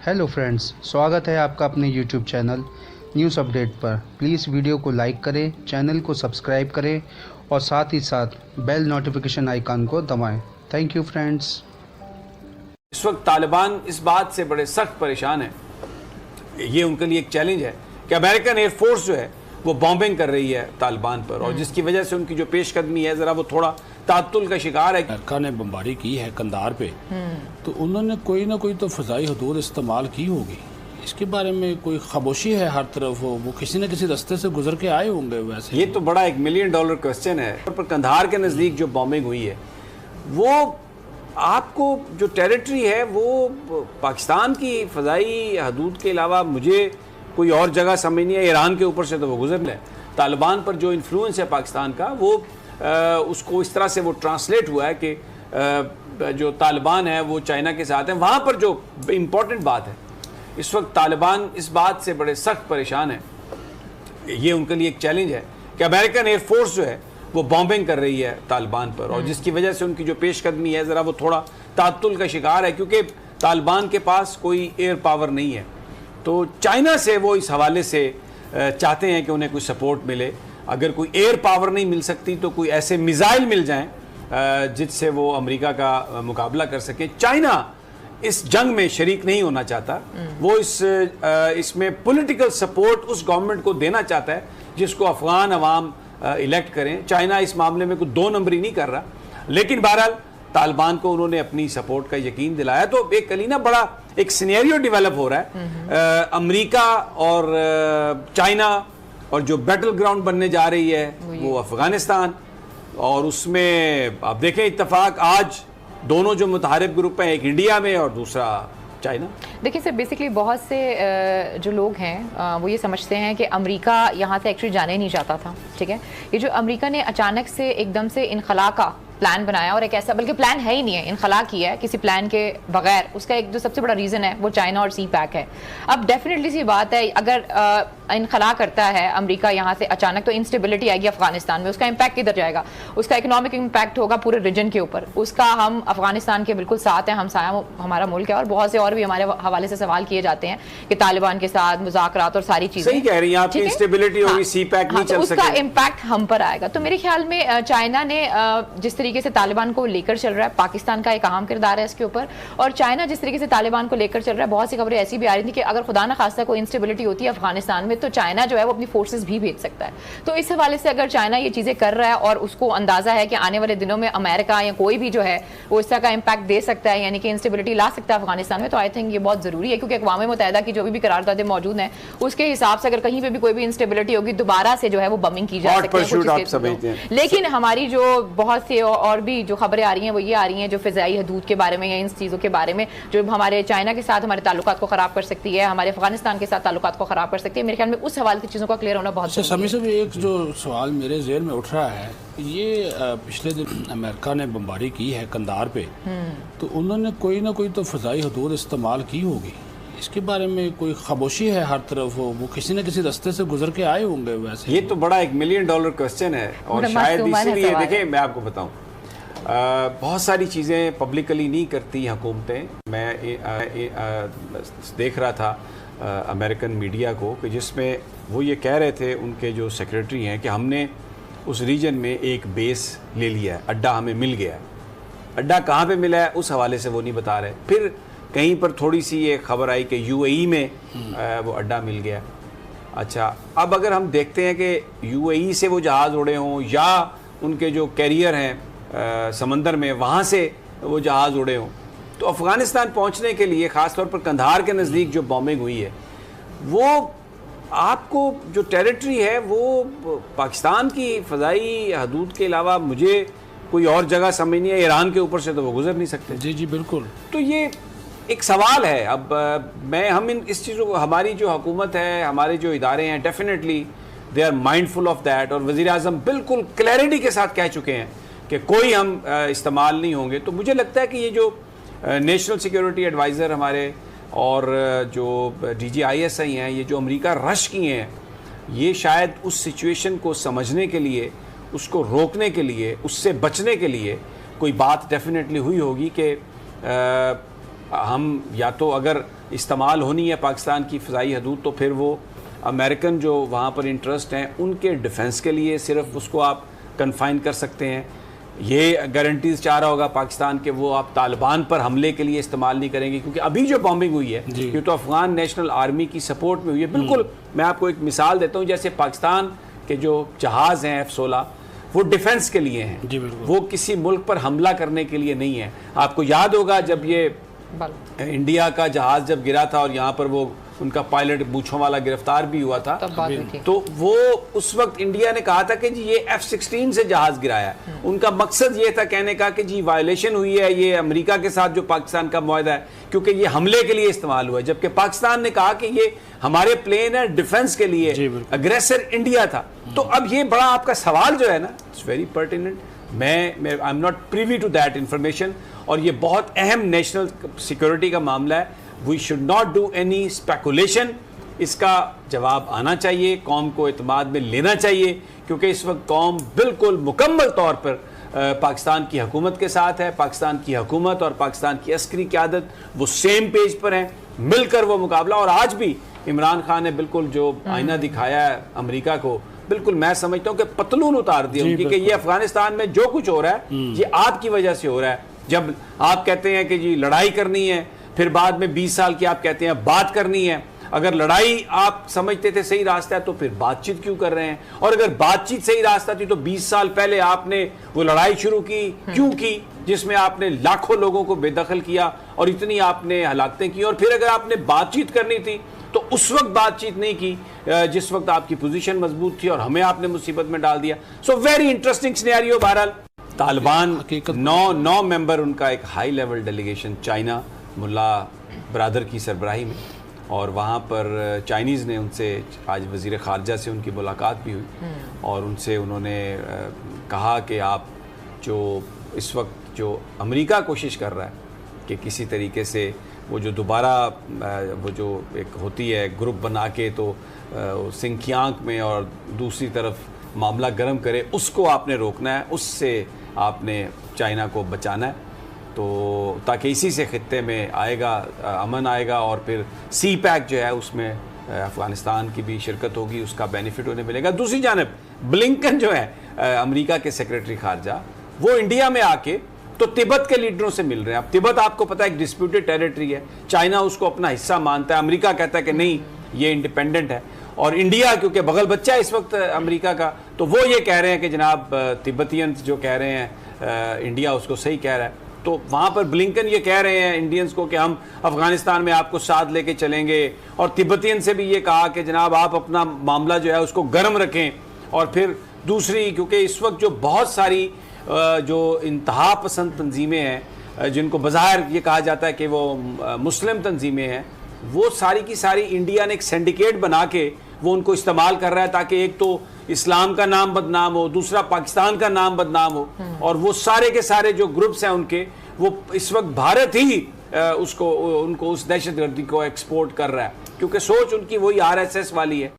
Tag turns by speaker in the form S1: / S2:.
S1: Hello friends, स्वागत है आपका अपने यूट्यूब चैनल न्यूज़ अपडेट पर। प्लीज़ वीडियो को लाइक करें, चैनल को सब्सक्राइब करें और साथ ही साथ बेल नोटिफिकेशन आइकन को दबाएं। Thank you friends.
S2: इस वक्त तालिबान इस बात से बड़े सख्त परेशान है, ये उनके लिए एक चैलेंज है कि अमेरिकन एयरफोर्स जो है वो बॉम्बिंग कर रही है तालिबान पर, और जिसकी वजह से उनकी जो पेशकदमी है ज़रा वो थोड़ा तातुल का शिकार है।
S3: अमेरिका ने बमबारी की है कंधार पे, तो उन्होंने कोई ना कोई तो फ़ज़ाई हदूद इस्तेमाल की होगी। इसके बारे में कोई खामोशी है हर तरफ, वो किसी न किसी रास्ते से गुजर के आए होंगे। वैसे
S2: ये तो बड़ा एक $1 मिलियन क्वेश्चन है। पर कंधार के नज़दीक जो बॉम्बिंग हुई है वो आपको जो टेरिटरी है वो पाकिस्तान की फ़ज़ाई हदूद के अलावा मुझे कोई और जगह समझ नहीं है। ईरान के ऊपर से तो वो गुजर ले। तालिबान पर जो इन्फ्लुएंस है पाकिस्तान का वो उसको इस तरह से वो ट्रांसलेट हुआ है कि जो तालिबान है वो चाइना के साथ है। वहाँ पर जो इम्पोर्टेंट बात है, इस वक्त तालिबान इस बात से बड़े सख्त परेशान है, ये उनके लिए एक चैलेंज है कि अमेरिकन एयरफोर्स जो है वो बॉम्बिंग कर रही है तालिबान पर, और जिसकी वजह से उनकी जो पेशकदमी है ज़रा वो थोड़ा तातुल का शिकार है, क्योंकि तालिबान के पास कोई एयर पावर नहीं है। तो चाइना से वो इस हवाले से चाहते हैं कि उन्हें कोई सपोर्ट मिले। अगर कोई एयर पावर नहीं मिल सकती तो कोई ऐसे मिसाइल मिल जाएं जिससे वो अमेरिका का मुकाबला कर सकें। चाइना इस जंग में शरीक नहीं होना चाहता, वो इसमें पॉलिटिकल सपोर्ट उस गवर्नमेंट को देना चाहता है जिसको अफगान अवाम इलेक्ट करें। चाइना इस मामले में कोई दो नंबरी नहीं कर रहा, लेकिन बहरहाल तालिबान को उन्होंने अपनी सपोर्ट का यकीन दिलाया। तो एक कलीना बड़ा एक सिनेरियो डेवलप हो रहा है। अमेरिका और चाइना और जो बैटल ग्राउंड बनने जा रही है वो अफगानिस्तान, और उसमें आप देखें इत्तेफाक आज दोनों जो मुतहारिब ग्रुप हैं, एक इंडिया में और दूसरा चाइना।
S4: देखिए सर, बेसिकली बहुत से जो लोग हैं वो ये समझते हैं कि अमेरिका यहाँ से एक्चुअली जाने नहीं चाहता था। ठीक है, ये जो अमेरिका ने अचानक से एकदम से इनखला का प्लान बनाया, और एक ऐसा बल्कि प्लान है ही नहीं है, इनखला किया है किसी प्लान के बगैर, उसका एक जो सबसे बड़ा रीज़न है वो चाइना और सी पैक है। अब डेफिनेटली सी बात है, अगर इनखला करता है अमेरिका यहाँ से अचानक, तो इंस्टेबिलिटी आएगी अफगानिस्तान में। उसका इम्पैक्ट किधर जाएगा? उसका इकोनॉमिक इम्पैक्ट होगा पूरे रीजन के ऊपर। उसका हम अफगानिस्तान के बिल्कुल साथ हैं, हमसाया हमारा मुल्क है, और बहुत से और भी हमारे हवाले से सवाल किए जाते हैं कि तालिबान के साथ मुज़ाकरात और सारी चीजें।
S2: सही कह रही हैं आप, इंस्टेबिलिटी होगी, सी पैक नहीं चल सकेगा,
S4: उसका इम्पैक्ट हम पर आएगा। तो मेरे ख्याल में चाइना ने जिस तरीके से तालिबान को लेकर चल रहा है, पाकिस्तान का एक अहम किरदार है इसके ऊपर, और चाइना जिस तरीके से तालिबान को लेकर चल रहा है, बहुत सी खबरें ऐसी भी आ रही थी कि अगर खुदा न खास्ता कोई इंस्टेबिलिटी होती है अफगानिस्तान में तो चाइना जो है वो अपनी फोर्सेस भी भेज सकता है। तो इस हवाले से अगर चाइना ये चीजें कर रहा है और उसको अंदाजा है कि आने वाले दिनों में अमेरिका या कोई भी जो है वो इस तरह का इम्पैक्ट दे सकता है, यानी कि इंस्टेबिलिटी ला सकता है अफगानिस्तान में, तो आई थिंक ये बहुत जरूरी है, क्योंकि अक़वाम मुत्तहिदा की जो भी करारदादें मौजूद हैं उसके हिसाब से अगर कहीं पे भी कोई भी इंस्टेबिलिटी होगी दोबारा से जो है वो बमिंग की जा सकती है। लेकिन हमारी जो बहुत सी और भी जो खबरें आ रही हैं वो ये आ रही हैं जो फ़िज़ाई हदूद के बारे में या इन चीज़ों के बारे में, जो हमारे चाइना के साथ हमारे ताल्लुकात को ख़राब कर सकती है, हमारे अफगानिस्तान के साथ ताल्लुकात को ख़राब कर सकती है। मेरे ख्याल में उस हवाले की चीज़ों का क्लियर होना बहुत
S3: जरूरी है। समी एक जो सवाल मेरे ज़हन में उठ रहा है, ये पिछले दिन अमेरिका ने बमबारी की है कंधार पे, तो उन्होंने कोई ना कोई तो फ़ज़ाई हदूद इस्तेमाल की होगी। इसके बारे में कोई खामोशी है हर तरफ, वो किसी न किसी रास्ते से गुजर के आए होंगे। वैसे
S2: ये तो बड़ा एक $1 मिलियन क्वेश्चन है, और शायद इसीलिए देखिए मैं आपको बताऊं, बहुत सारी चीज़ें पब्लिकली नहीं करती हुकूमतें। मैं देख रहा था अमेरिकन मीडिया को कि जिसमें वो ये कह रहे थे, उनके जो सेक्रेटरी हैं, कि हमने उस रीजन में एक बेस ले लिया है, अड्डा हमें मिल गया है। अड्डा कहाँ पे मिला है उस हवाले से वो नहीं बता रहे। फिर कहीं पर थोड़ी सी ये खबर आई कि यूएई में वो अड्डा मिल गया। अच्छा, अब अगर हम देखते हैं कि यूएई से वो जहाज़ उड़े हों या उनके जो कैरियर हैं समंदर में वहाँ से वो जहाज़ उड़े हों, तो अफ़गानिस्तान पहुँचने के लिए ख़ास तौर पर कंधार के नज़दीक जो बॉम्बिंग हुई है, वो आपको जो टेरिटरी है वो पाकिस्तान की फ़ज़ाई हदूद के अलावा मुझे कोई और जगह समझ नहीं है। ईरान के ऊपर से तो वो गुजर नहीं सकते।
S3: जी जी बिल्कुल।
S2: तो ये एक सवाल है। अब हम इस चीज़ों को, हमारी जो हुकूमत है, हमारे जो इदारे हैं, definitely they are mindful of that, और वज़ीर आज़म बिल्कुल क्लैरिटी के साथ कह चुके हैं कि कोई हम इस्तेमाल नहीं होंगे। तो मुझे लगता है कि ये जो नेशनल सिक्योरिटी एडवाइज़र हमारे और जो DGISI हैं, ये जो अमेरिका रश किए हैं, ये शायद उस सिचुएशन को समझने के लिए, उसको रोकने के लिए, उससे बचने के लिए कोई बात डेफिनेटली हुई होगी कि हम या तो अगर इस्तेमाल होनी है पाकिस्तान की फ़ज़ाई हदूद तो फिर वो अमेरिकन जो वहाँ पर इंटरेस्ट हैं उनके डिफेंस के लिए सिर्फ उसको आप कन्फाइन कर सकते हैं। ये गारंटीज चाह रहा होगा पाकिस्तान के वो आप तालिबान पर हमले के लिए इस्तेमाल नहीं करेंगे, क्योंकि अभी जो बॉम्बिंग हुई है ये तो अफगान नेशनल आर्मी की सपोर्ट में हुई है। बिल्कुल, मैं आपको एक मिसाल देता हूँ, जैसे पाकिस्तान के जो जहाज़ हैं F-16 वो डिफेंस के लिए हैं, वो किसी मुल्क पर हमला करने के लिए नहीं है। आपको याद होगा जब ये इंडिया का जहाज जब गिरा था और यहाँ पर वो उनका पायलट मूंछों वाला गिरफ्तार भी हुआ था, तो वो उस वक्त इंडिया ने कहा था कि जी ये F-16 से जहाज गिराया है। उनका मकसद ये था कहने का कि जी वायलेशन हुई है ये अमेरिका के साथ जो पाकिस्तान का मुआहदा है, क्योंकि ये हमले के लिए इस्तेमाल हुआ है, जबकि पाकिस्तान ने कहा कि ये हमारे प्लेन है डिफेंस के लिए, अग्रेसर इंडिया था। तो अब ये बड़ा आपका सवाल जो है ना, इट्स वेरी पर्टिनेंट। मैं I am not privy to that information, और ये बहुत अहम नेशनल सिक्योरिटी का मामला है। We should not do any speculation, इसका जवाब आना चाहिए, कौम को एतमाद में लेना चाहिए, क्योंकि इस वक्त कौम बिल्कुल मुकम्मल तौर पर पाकिस्तान की हुकूमत के साथ है। पाकिस्तान की हुकूमत और पाकिस्तान की अस्करी क़यादत वो सेम पेज पर हैं, मिलकर वो मुकाबला। और आज भी इमरान खान ने बिल्कुल जो आईना दिखाया है अमेरिका को, बिल्कुल मैं समझता हूँ कि पतलून उतार दिया उनकी कि ये अफगानिस्तान में जो कुछ हो रहा है ये आपकी वजह से हो रहा है। जब आप कहते हैं कि जी लड़ाई करनी है, फिर बाद में 20 साल की आप कहते हैं बात करनी है। अगर लड़ाई आप समझते थे सही रास्ता है तो फिर बातचीत क्यों कर रहे हैं? और अगर बातचीत सही रास्ता थी तो 20 साल पहले आपने वो लड़ाई शुरू की क्यों की, जिसमें आपने लाखों लोगों को बेदखल किया और इतनी आपने हलाकतें की? और फिर अगर आपने बातचीत करनी थी तो उस वक्त बातचीत नहीं की जिस वक्त आपकी पोजीशन मजबूत थी और हमें आपने मुसीबत में डाल दिया। So very interesting scenario. बहरहाल तालिबान 9 मेंबर उनका एक हाई लेवल डेलीगेशन चाइना मुल्ला ब्रादर की सरबराही में, और वहाँ पर चाइनीज़ ने उनसे आज वज़ीर ख़ारजा से उनकी मुलाकात भी हुई और उनसे उन्होंने कहा कि आप जो इस वक्त जो अमेरिका कोशिश कर रहा है कि किसी तरीके से वो जो दोबारा वो जो एक होती है ग्रुप बना के तो सिंकियांग में और दूसरी तरफ मामला गर्म करे, उसको आपने रोकना है, उससे आपने चाइना को बचाना है, तो ताकि इसी से खित्ते में आएगा अमन आएगा और फिर सी पैक जो है उसमें अफ़गानिस्तान की भी शिरकत होगी, उसका बेनिफिट उन्हें मिलेगा। दूसरी जानब ब्लिंकन जो है अमेरिका के सेक्रेटरी खारजा, वो इंडिया में आके तो तिब्बत के लीडरों से मिल रहे हैं। अब तिब्बत आपको पता है एक डिस्प्यूटेड टेरिटरी है, चाइना उसको अपना हिस्सा मानता है, अमेरिका कहता है कि नहीं ये इंडिपेंडेंट है, और इंडिया क्योंकि बगल बच्चा है इस वक्त अमेरिका का, तो वो ये कह रहे हैं कि जनाब तिब्बतियंस जो कह रहे हैं इंडिया उसको सही कह रहा है। तो वहाँ पर ब्लिंकन ये कह रहे हैं इंडियंस को कि हम अफ़गानिस्तान में आपको साथ लेके चलेंगे, और तिब्बतियन से भी ये कहा कि जनाब आप अपना मामला जो है उसको गर्म रखें। और फिर दूसरी, क्योंकि इस वक्त जो बहुत सारी जो इंतहा पसंद तंजीमें हैं जिनको बज़ाहिर ये कहा जाता है कि वो मुस्लिम तंजीमें हैं, वो सारी की सारी इंडिया ने एक सिंडिकेट बना के वो उनको इस्तेमाल कर रहा है ताकि एक तो इस्लाम का नाम बदनाम हो, दूसरा पाकिस्तान का नाम बदनाम हो, और वो सारे के सारे जो ग्रुप्स हैं उनके, वो इस वक्त भारत ही उनको उस दहशतगर्दी को एक्सपोर्ट कर रहा है, क्योंकि सोच उनकी वही RSS वाली है।